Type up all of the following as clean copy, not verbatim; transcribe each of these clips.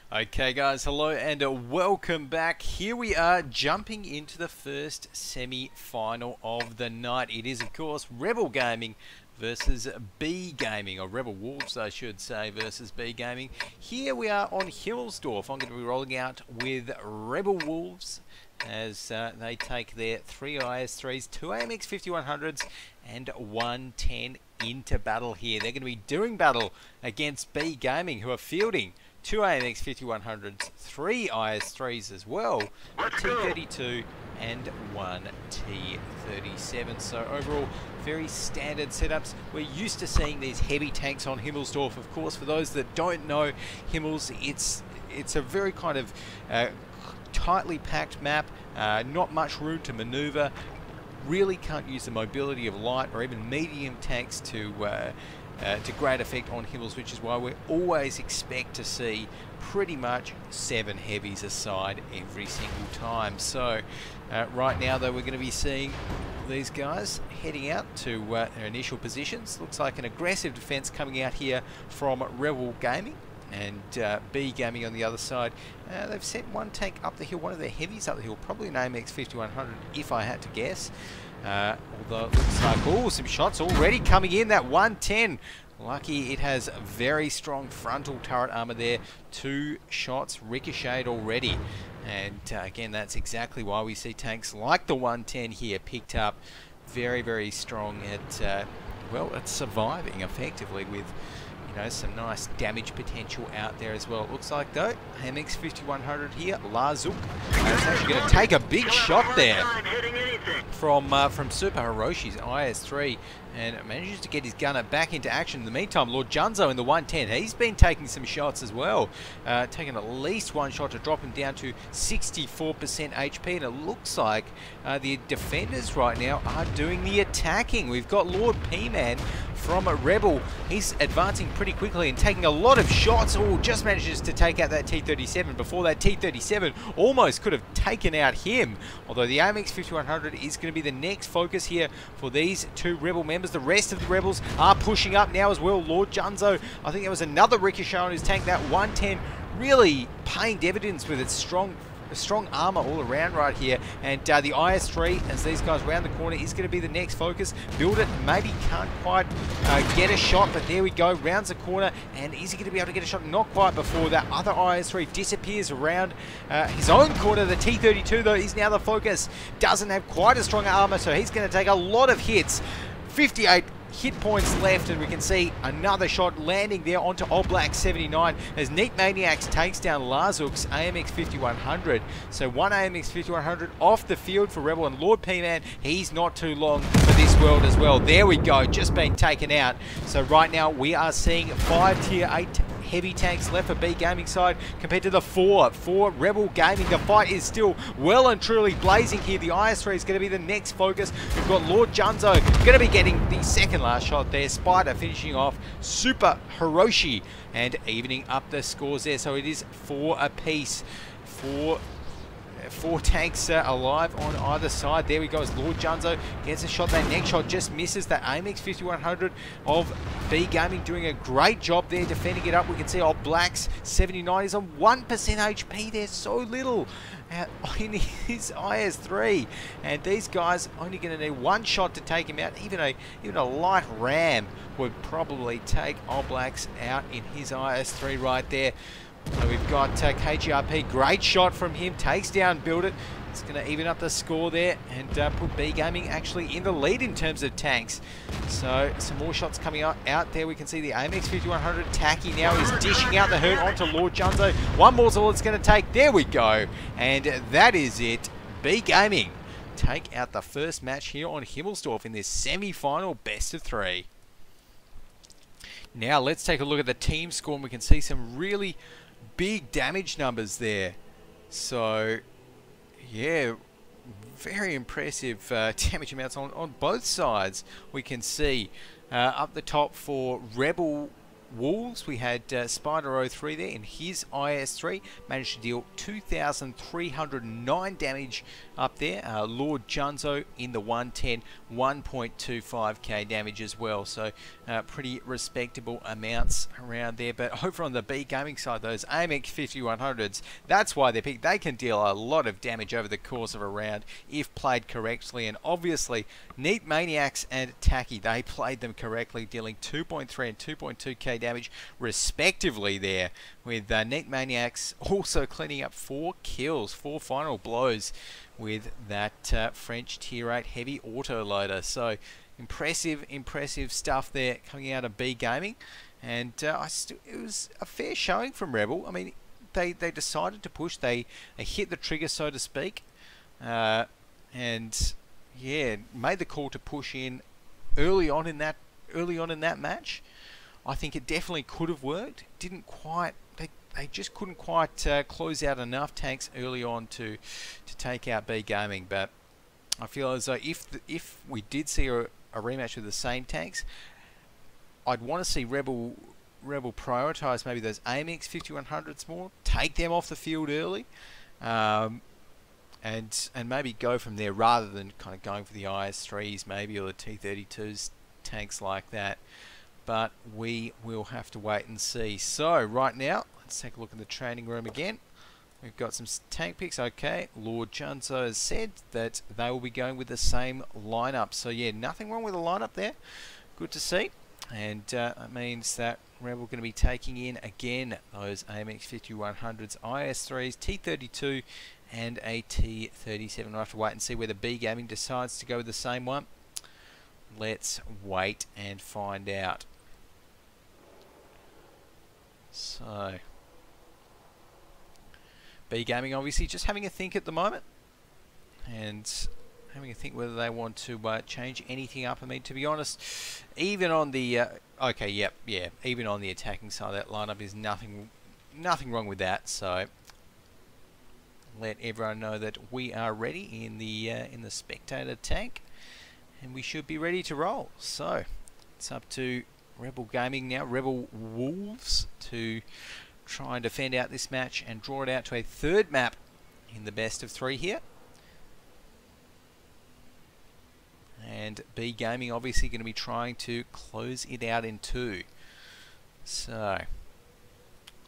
Okay guys, hello and welcome back. Here we are jumping into the first semi-final of the night. It is of course Rebel Gaming versus B Gaming, or Rebel Wolves I should say, versus B Gaming. Here we are on Himmelsdorf. I'm going to be rolling out with Rebel Wolves as they take their 3 IS-3s, 2 AMX 5100s and 110 into battle here. They're going to be doing battle against B Gaming, who are fielding 2 AMX 5100s, 3 IS-3s as well, a T32 and 1 T37. So overall, very standard setups. We're used to seeing these heavy tanks on Himmelsdorf. Of course, for those that don't know Himmels, it's a very kind of tightly packed map, not much room to maneuver. Really can't use the mobility of light or even medium tanks to great effect on Himmels, which is why we always expect to see pretty much 7 heavies aside every single time. So right now though, we're going to be seeing these guys heading out to their initial positions. Looks like an aggressive defense coming out here from Rebel Gaming, and B Gaming on the other side. They've sent one tank up the hill, one of their heavies up the hill, probably an AMX 5100 if I had to guess. Although it looks like, oh, some shots already coming in. That 110, lucky it has very strong frontal turret armor there. 2 shots ricocheted already. And again, that's exactly why we see tanks like the 110 here picked up. Very, very strong at, well, it's surviving effectively with, you know, some nice damage potential out there as well. It looks like though, AMX 5100 here, Lazuk is actually going to take a big shot there from Super Hiroshi's IS-3 and manages to get his gunner back into action. In the meantime, Lord Junzo in the 110, he's been taking some shots as well, taking at least 1 shot to drop him down to 64% HP, and it looks like the defenders right now are doing the attacking. We've got Lord P-Man from a Rebel. He's advancing pretty quickly and taking a lot of shots. Oh, just manages to take out that T37 before that T37 almost could have taken out him. Although the AMX 5100 is going to be the next focus here for these 2 Rebel members. The rest of the Rebels are pushing up now as well. Lord Junzo, I think there was another ricochet on his tank. That 110 really paying dividends with its strong armor all around right here. And the IS-3, as these guys round the corner, is going to be the next focus. Build it, maybe can't quite get a shot, but there we go, rounds the corner, and is he going to be able to get a shot? Not quite before that other IS-3 disappears around his own corner. The T32 though is now the focus. Doesn't have quite as strong armor, so he's going to take a lot of hits. 58 hit points left, and we can see another shot landing there onto Oblak 79 as Neat Maniacs takes down Lazuk's AMX 5100. So 1 AMX 5100 off the field for Rebel, and Lord P-Man, he's not too long for this world as well. There we go, just been taken out. So right now we are seeing 5 tier 8 heavy tanks left for B Gaming side compared to the 4 for Rebel Gaming. The fight is still well and truly blazing here. The IS-3 is going to be the next focus. We've got Lord Junzo going to be getting the second last shot there. Spider finishing off Super Hiroshi and evening up the scores there. So it is 4 apiece for 4 tanks alive on either side. There we go as Lord Junzo gets a shot. That next shot just misses. That AMX 5100 of B Gaming doing a great job there defending it up. We can see old Black's 79 is on 1% HP. There's so little in his IS-3, and these guys only going to need 1 shot to take him out. Even a light ram would probably take old Black's out in his IS-3 right there. So we've got KGRP, great shot from him, takes down Build It. It's going to even up the score there and put B Gaming actually in the lead in terms of tanks. So some more shots coming out there. We can see the AMX 5100 Tacky now is dishing out the hurt onto Lord Junzo. 1 more's all it's going to take. There we go. And that is it. B Gaming take out the first match here on Himmelsdorf in this semi-final best of 3. Now let's take a look at the team score, and we can see some really big damage numbers there. So yeah, very impressive damage amounts on both sides. We can see up the top for Rebel Wolves, we had Spider03 there in his IS3, managed to deal 2,309 damage up there. Lord Junzo in the 110, 1.25k damage as well, so pretty respectable amounts around there. But over on the B gaming side, those AMX 5100s, that's why they're picked. They can deal a lot of damage over the course of a round if played correctly, and obviously Neat Maniacs and Tacky, they played them correctly, dealing 2.3 and 2.2k damage respectively there, with Neat Maniacs also cleaning up 4 kills, 4 final blows with that French tier 8 heavy autoloader. So impressive stuff there coming out of B Gaming, and it was a fair showing from Rebel. I mean, they decided to push, they hit the trigger, so to speak, and yeah, made the call to push in early on in that match. I think it definitely could have worked. Didn't quite. They just couldn't quite close out enough tanks early on to take out B Gaming. But I feel as though if we did see a rematch with the same tanks, I'd want to see Rebel prioritise maybe those AMX 5100s more, take them off the field early, and maybe go from there rather than kind of going for the IS3s maybe, or the T32s, tanks like that. But we will have to wait and see. So right now, let's take a look in the training room again. We've got some tank picks. Okay, Lord Junzo has said that they will be going with the same lineup. So yeah, nothing wrong with the lineup there. Good to see. And that means that Rebel going to be taking in again those AMX 5100s, IS3s, T32 and a T37. We'll have to wait and see whether B Gaming decides to go with the same one. Let's wait and find out. So B Gaming obviously just having a think at the moment, and having a think whether they want to change anything up. I mean, to be honest, even on the even on the attacking side of that lineup is nothing wrong with that. So let everyone know that we are ready in the spectator tank, and we should be ready to roll. So it's up to Rebel Gaming now, Rebel Wolves, to try and defend out this match and draw it out to a third map in the best of 3 here. And B Gaming obviously going to be trying to close it out in 2. So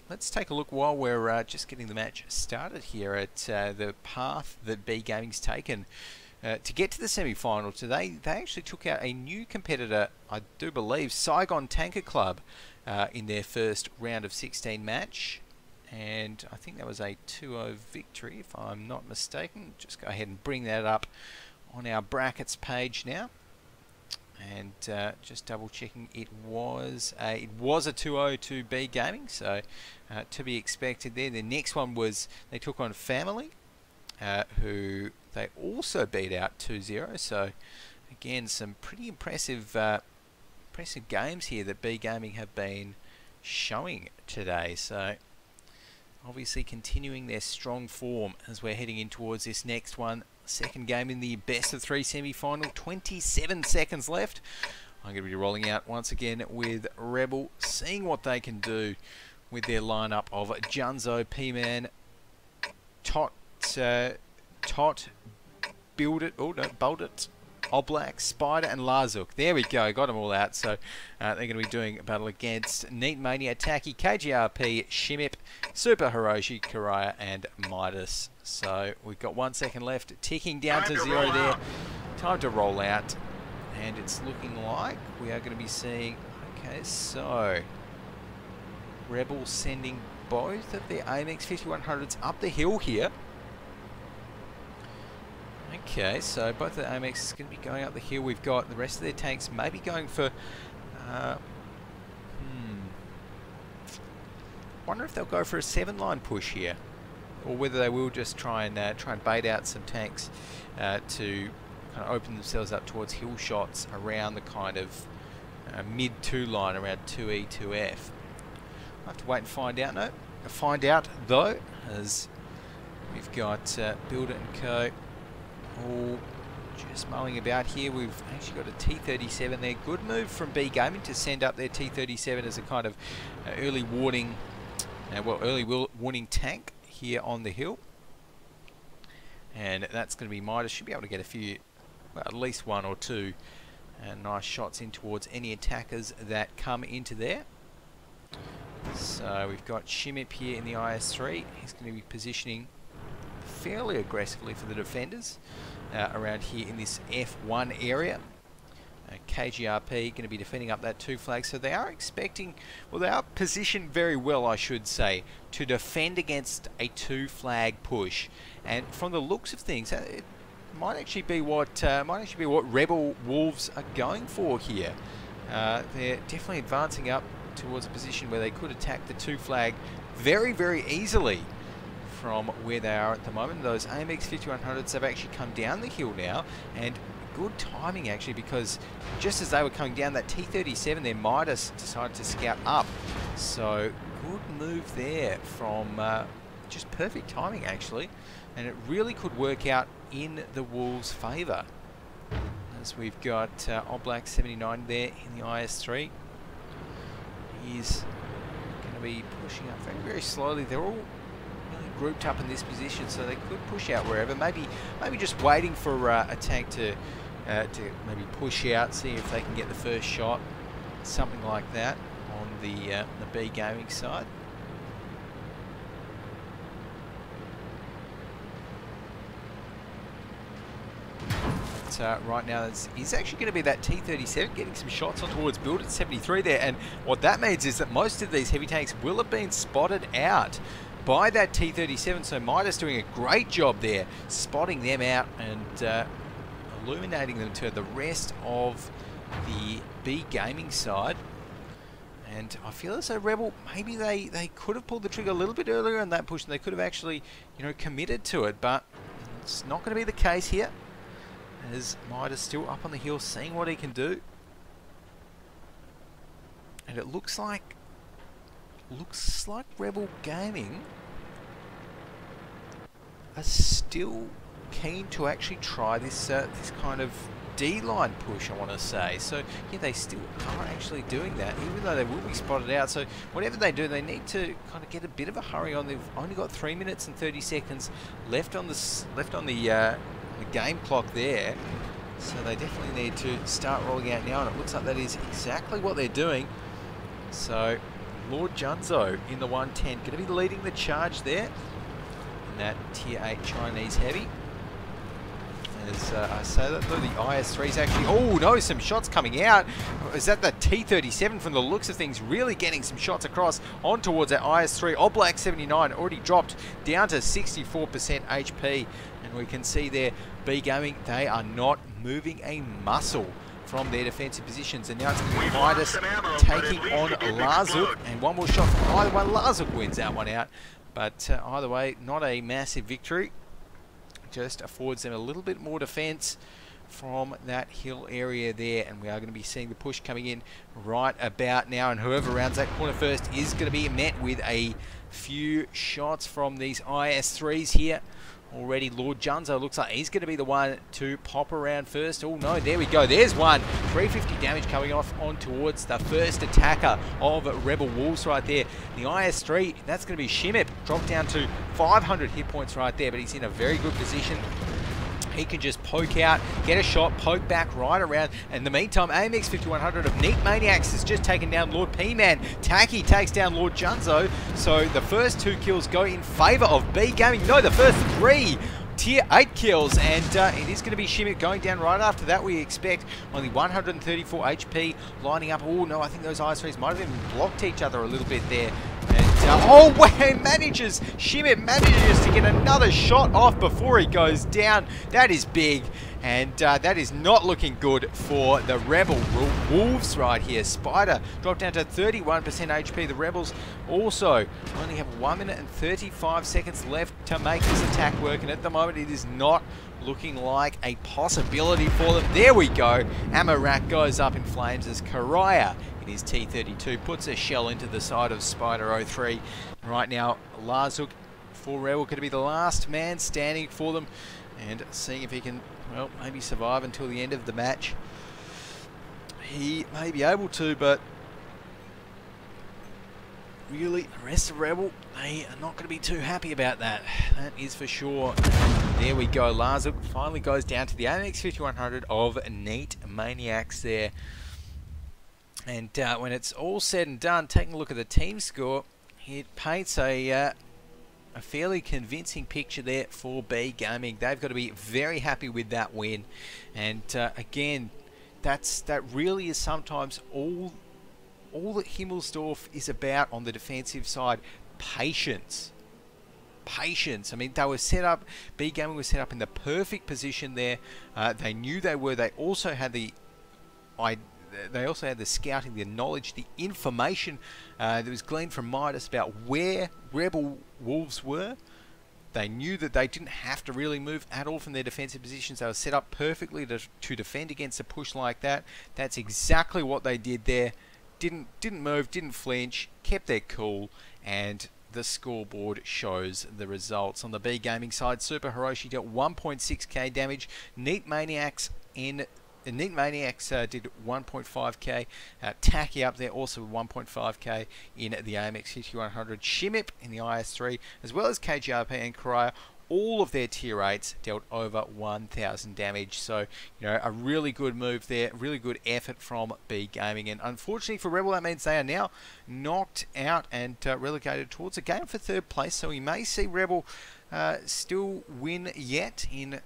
let's take a look while we're just getting the match started here at the path that B Gaming's taken to get to the semi-final today. They actually took out a new competitor, I do believe, Saigon Tanker Club, in their first round of 16 match, and I think that was a 2-0 victory if I'm not mistaken. Just go ahead and bring that up on our brackets page now, and just double checking, it was a 2-0 to B Gaming, so to be expected there. The next one was they took on Family, who they also beat out 2-0. So again, some pretty impressive games here that B Gaming have been showing today. So obviously continuing their strong form as we're heading in towards this next one. Second game in the best of 3 semi-final. 27 seconds left. I'm going to be rolling out once again with Rebel, seeing what they can do with their lineup of Junzo, P-Man, Tot, Build It, Oblak, Spider and Lazuk. There we go, got them all out. So they're going to be doing a battle against Neat Mania, Taki, KGRP, Shimip, Super Hiroshi, Karaya and Midas. So we've got 1 second left, ticking down to 0 there. Time to roll out, and it's looking like we are going to be seeing, okay, so Rebel sending both of their AMX 5100s up the hill here. Okay, so both the AMX is going to be going up the hill. We've got the rest of their tanks maybe going for... wonder if they'll go for a 7-line push here, or whether they will just try and bait out some tanks to kind of open themselves up towards hill shots around the kind of mid 2 line, around 2E, 2F. I'll have to wait and find out. No, find out though, as we've got Build It and Co. all Just mulling about here. We've actually got a T-37 there. Good move from B Gaming to send up their T-37 as a kind of early warning, early warning tank here on the hill. And that's going to be Midas. Should be able to get a few, well, at least one or two nice shots in towards any attackers that come into there. So we've got Shimip here in the IS-3. He's going to be positioning fairly aggressively for the defenders around here in this F1 area. KGRP going to be defending up that 2 flag, so they are expecting, well, they are positioned very well, I should say, to defend against a 2 flag push. And from the looks of things, it might actually be what Rebel Wolves are going for here. They're definitely advancing up towards a position where they could attack the 2 flag very, very easily from where they are at the moment. Those AMX 5100s have actually come down the hill now, and good timing actually, because just as they were coming down, that T-37 there, Midas decided to scout up. So good move there from just perfect timing actually, and it really could work out in the Wolves' favour. As we've got Oblak 79 there in the IS-3. He's going to be pushing up very, very slowly. They're all really grouped up in this position, so they could push out wherever. Maybe just waiting for a tank to maybe push out, see if they can get the first shot, something like that on the B Gaming side. Right now is actually going to be that T-37 getting some shots on towards build at 73 there, and what that means is that most of these heavy tanks will have been spotted out by that T-37, so Midas doing a great job there spotting them out and illuminating them to the rest of the B Gaming side. And I feel as though Rebel, maybe they could have pulled the trigger a little bit earlier on that push, and they could have actually, you know, committed to it, but it's not going to be the case here, as Midas still up on the hill seeing what he can do. And it looks like Rebel Gaming are still keen to actually try this this kind of D-line push, I want to say. So yeah, they still are actually doing that, even though they will be spotted out. So whatever they do, they need to kind of get a bit of a hurry on. They've only got 3 minutes and 30 seconds left on the game clock there, so they definitely need to start rolling out now, and it looks like that is exactly what they're doing. So Lord Junzo in the 110 going to be leading the charge there in that tier 8 Chinese heavy. As I say that though, the IS-3 is actually, oh no, some shots coming out. Is that the T-37 from the looks of things, really getting some shots across on towards that IS-3. Oblak 79 already dropped down to 64% HP, and we can see there B Gaming, they are not moving a muscle from their defensive positions, and now it's going to be Midas taking on Lazuk, and one more shot from either one. Lazuk wins that one out, but either way, not a massive victory. Just affords them a little bit more defense from that hill area there, and we are going to be seeing the push coming in right about now, and whoever rounds that corner first is going to be met with a few shots from these IS-3s here. Already Lord Junzo looks like he's going to be the one to pop around first. Oh no, there we go, there's one. 350 damage coming off on towards the first attacker of Rebel Wolves right there. The IS-3, that's going to be Shimip, dropped down to 500 hit points right there, but he's in a very good position. He can just poke out, get a shot, poke back right around. In the meantime, AMX 5100 of Neat Maniacs has just taken down Lord P-Man. Taki takes down Lord Junzo. So the first 2 kills go in favour of B Gaming. No, the first 3 tier 8 kills, and it is going to be Shimip going down right after that. We expect only 134 HP lining up. Oh no, I think those IS-3s might have even blocked each other a little bit there. And oh, wow, Shimip manages to get another shot off before he goes down. That is big, and that is not looking good for the Rebel Wolves right here. Spider dropped down to 31% HP. The Rebels also only have 1 minute and 35 seconds left to make this attack work, and at the moment it is not looking like a possibility for them. There we go. Ammo rack goes up in flames as Karaya in his T-32 puts a shell into the side of Spider 03. Right now, Lazuk for Rebel going to be the last man standing for them. and seeing if he can, well, maybe survive until the end of the match. He may be able to, but really, the rest of Rebel, they are not going to be too happy about that. That is for sure. There we go. Lazuk finally goes down to the AMX 5100 of Neat Maniacs there. And when it's all said and done, taking a look at the team score, it paints a fairly convincing picture there for B Gaming. They've got to be very happy with that win. And again, that really is sometimes all that Himmelsdorf is about on the defensive side. Patience. Patience. I mean, they were set up, B Gaming was set up in the perfect position there. They knew they were. They also had the scouting, the knowledge, the information that was gleaned from Midas about where Rebel Wolves were. They knew that they didn't have to really move at all from their defensive positions. They were set up perfectly to defend against a push like that. That's exactly what they did there. Didn't move, didn't flinch, kept their cool, and the scoreboard shows the results. On the B Gaming side, Super Hiroshi dealt 1.6k damage. Neat Maniacs did 1.5k. Tacky up there also with 1.5k in the AMX 5100. Shimip in the IS3, as well as KGRP and Karaya, all of their tier 8s dealt over 1,000 damage. So, you know, a really good move there, really good effort from B Gaming. And unfortunately for Rebel, that means they are now knocked out and relegated towards a game for third place. So we may see Rebel still win yet in,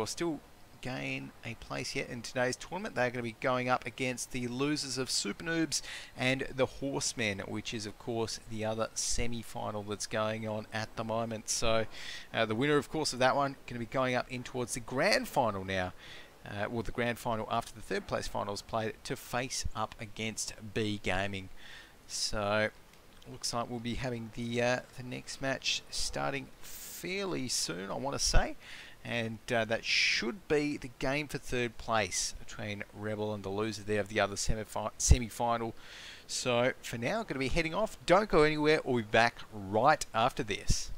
still gain a place yet in today's tournament. They're going to be going up against the losers of Super Noobs and the Horsemen, which is of course the other semi-final that's going on at the moment. So the winner of course of that one going to be going up in towards the grand final now. The grand final after the third place finals played, to face up against B Gaming. So looks like we'll be having the next match starting fairly soon, I want to say. And that should be the game for third place between Rebel and the loser there of the other semi-final. So for now, I'm going to be heading off. Don't go anywhere. We'll be back right after this.